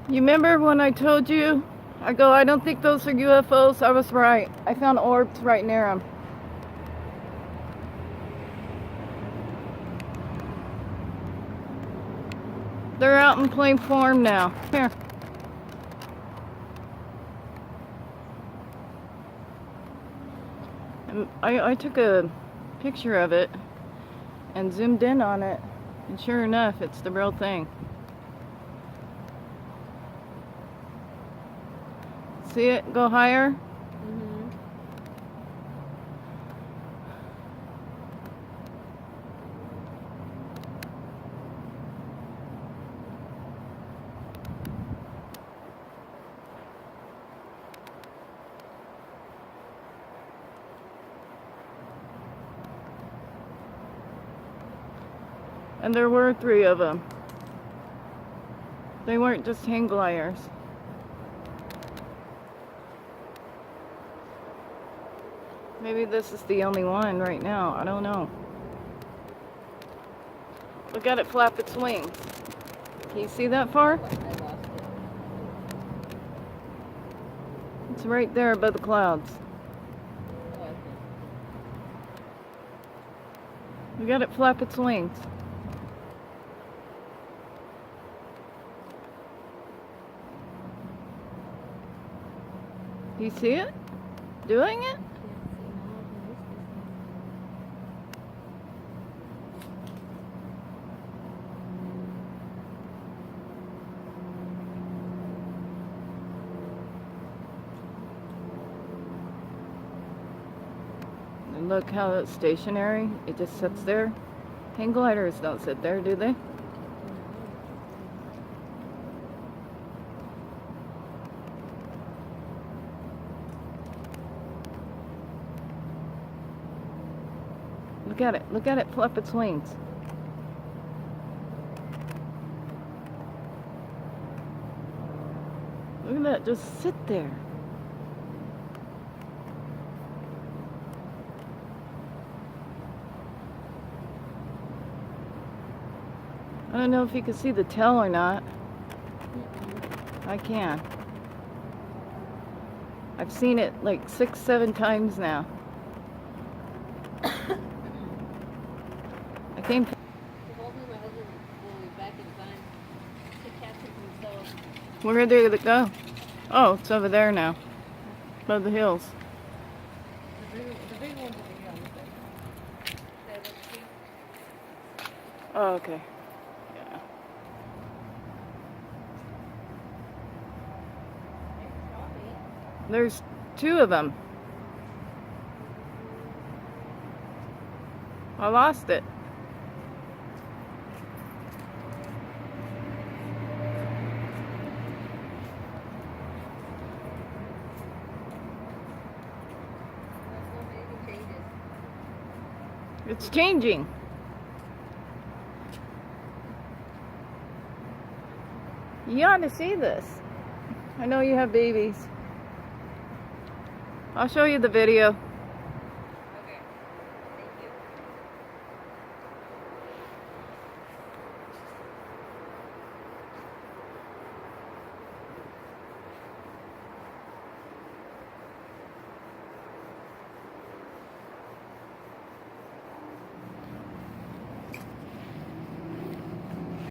You remember when I told you? I don't think those are UFOs. I was right. I found orbs right near them. They're out in plain form now. Here. And I took a picture of it and zoomed in on it, and sure enough, it's the real thing. See it go higher? Mm-hmm. And there were 3 of them. They weren't just hang gliders. Maybe this is the only one right now. I don't know. Look at it flap its wings. Can you see that far? I lost it. It's right there above the clouds. Oh, I see. Look at it flap its wings. Do you see it? Doing it? And look how it's stationary. It just sits there. Hang gliders don't sit there, do they? Look at it. Look at it flap its wings. Look at that. Just sit there. I don't know if you can see the tail or not. I can. I've seen it like 6, 7 times now. I came. Hopefully my husband will be back in time to catch it himself. Where did it go? Oh, it's over there now. Above the hills. The big one's over here on this side. Let's see. Oh, okay. Yeah. There's 2 of them. I lost it. It's changing. You ought to see this. I know you have babies. I'll show you the video.